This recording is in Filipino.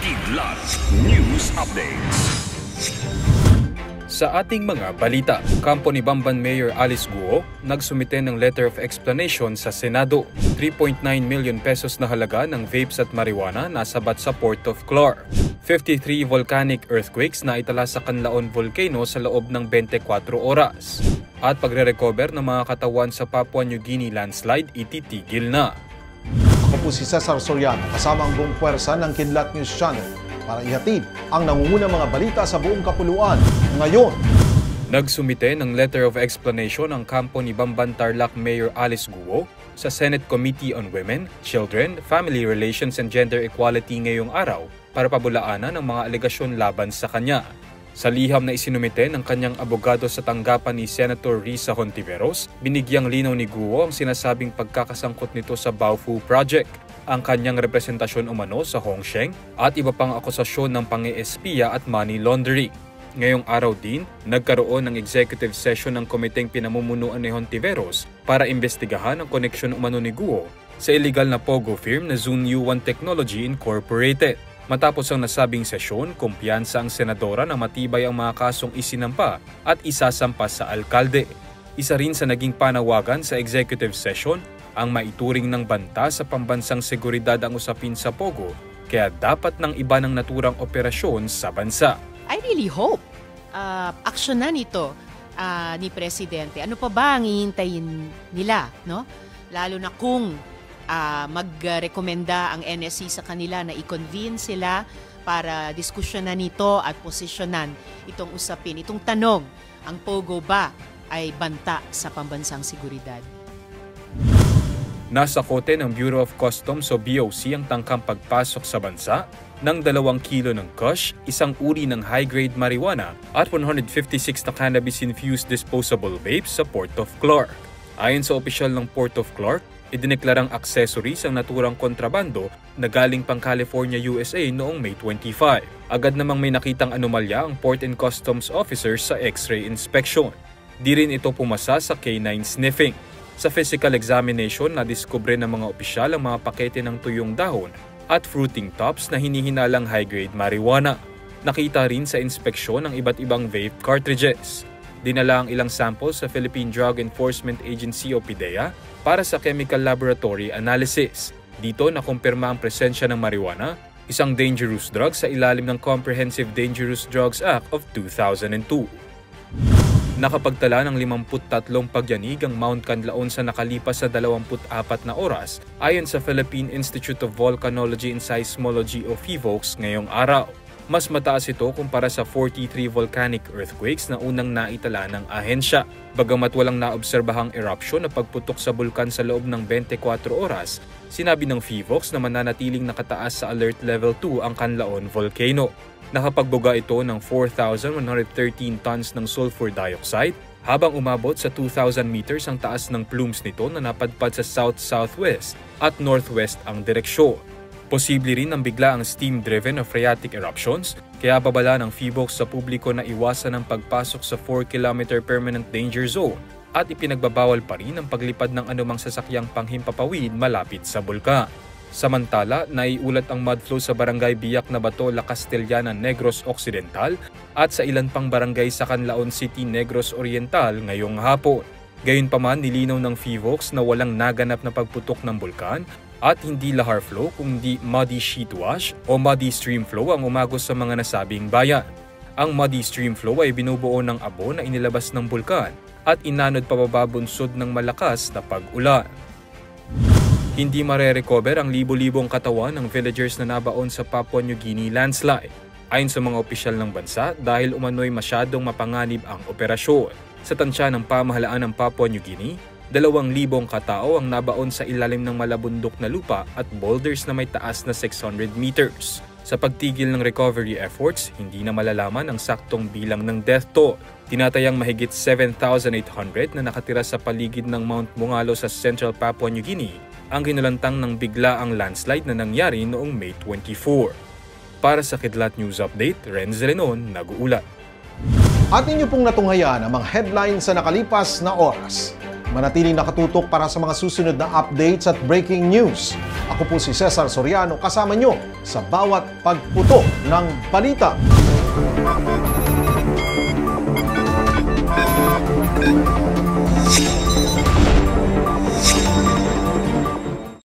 Kidlat News Updates. Sa ating mga balita, kampo ni Bamban Mayor Alice Guo nagsumite ng letter of explanation sa Senado. 3.9 million pesos na halaga ng vapes at marijuana nasabat sa Port of Clark. 53 volcanic earthquakes na itala sa Canlaon Volcano sa loob ng 24 oras. At pagre-recover ng mga katawan sa Papua New Guinea landslide ititigil na. Ako po si Cesar Soriano, kasama ang buong puwersa ng Kidlat News Channel para ihatid ang nangungunang mga balita sa buong kapuluan ngayon. Nagsumite ng letter of explanation ang kampo ni Bamban Tarlac Mayor Alice Guo sa Senate Committee on Women, Children, Family Relations and Gender Equality ngayong araw para pabulaanan ang mga alegasyon laban sa kanya. Sa liham na isinumite ng kanyang abogado sa tanggapan ni Senator Risa Hontiveros, binigyang linaw ni Guo ang sinasabing pagkakasangkot nito sa Baofu Project, ang kanyang representasyon umano sa Hongsheng at iba pang akusasyon ng pang-espiya at money laundering. Ngayong araw din, nagkaroon ng executive session ng komiteng pinamumunuan ni Hontiveros para imbestigahan ang koneksyon umano ni Guo sa illegal na pogo firm na Zunyu One Technology Incorporated. Matapos ang nasabing sesyon, kumpiyansa ang senadora na matibay ang mga kasong isinampa at isasampa sa alkalde. Isa rin sa naging panawagan sa executive session ang maituring ng banta sa pambansang seguridad ang usapin sa pogo, kaya dapat ng iba ng naturang operasyon sa bansa. I really hope aksyonan ito ni Presidente. Ano pa ba ang hihintayin nila, no? Lalo na kung magrekomenda ang NSC sa kanila na i-convene sila para diskusyonan nito at posisyonan itong usapin. Itong tanong, ang pogo ba ay banta sa pambansang seguridad? Nasa kote ng Bureau of Customs o BOC ang tangkang pagpasok sa bansa ng 2 kilo ng kush, isang uri ng high-grade marijuana at 156 na cannabis-infused disposable vapes sa Port of Clark. Ayon sa opisyal ng Port of Clark, idineklarang accessories ang naturang kontrabando na galing pang California, USA noong May 25. Agad namang may nakitang anomalya ang Port and Customs officers sa X-ray inspection. Di rin ito pumasa sa K9 sniffing. Sa physical examination, nadiskubre ng mga opisyal ang mga pakete ng tuyong dahon at fruiting tops na hinihinalang high-grade marijuana. Nakita rin sa inspeksyon ang iba't ibang vape cartridges. Dinala ang ilang samples sa Philippine Drug Enforcement Agency o PDEA para sa chemical laboratory analysis. Dito nakumpirma ang presensya ng marijuana, isang dangerous drug sa ilalim ng Comprehensive Dangerous Drugs Act of 2002. Nakapagtala ng 53 pagyanig ang Mount Canlaon sa nakalipas sa 24 na oras ayon sa Philippine Institute of Volcanology and Seismology o PHIVOLCS ngayong araw. Mas mataas ito kumpara sa 43 volcanic earthquakes na unang naitala ng ahensya. Bagamat walang naobserbahang eruption na pagputok sa bulkan sa loob ng 24 oras, sinabi ng PHIVOLCS na mananatiling nakataas sa Alert Level 2 ang Canlaon Volcano. Nakapagbuga ito ng 4,113 tons ng sulfur dioxide habang umabot sa 2,000 meters ang taas ng plumes nito na napadpad sa south-southwest at northwest ang direksyon. Posible rin ang bigla ang steam-driven o phreatic eruptions, kaya babala ng PHIVOLCS sa publiko na iwasan ang pagpasok sa 4-kilometer permanent danger zone at ipinagbabawal pa rin ang paglipad ng anumang sasakyang panghimpapawid malapit sa bulkan. Samantala, naiulat ang mudflow sa barangay Biak na Bato, La Castellana, Negros Occidental at sa ilan pang barangay sa Canlaon City, Negros Oriental ngayong hapon. Gayunpaman, nilinaw ng PHIVOLCS na walang naganap na pagputok ng bulkan at hindi lahar flow kundi muddy sheet wash o muddy stream flow ang umagos sa mga nasabing bayan. Ang muddy stream flow ay binubuo ng abo na inilabas ng bulkan at inanod pababa bunsod ng malakas na pag-ulan. Hindi mare-recover ang libo-libong katawan ng villagers na nabaon sa Papua New Guinea landslide. Ayon sa mga opisyal ng bansa dahil umano'y masyadong mapanganib ang operasyon. Sa tansya ng pamahalaan ng Papua New Guinea, 2,000 katao ang nabaon sa ilalim ng malabundok na lupa at boulders na may taas na 600 meters. Sa pagtigil ng recovery efforts, hindi na malalaman ang saktong bilang ng death toll. Tinatayang mahigit 7,800 na nakatira sa paligid ng Mount Mungalo sa Central Papua New Guinea ang kinulantang ng biglaang landslide na nangyari noong May 24. Para sa Kidlat News Update, Renz Renon, nag-uulat. At ninyo pong natunghayan ang mga headlines sa nakalipas na oras. Manatiling nakatutok para sa mga susunod na updates at breaking news. Ako po si Cesar Soriano, kasama nyo sa bawat pagputok ng balita.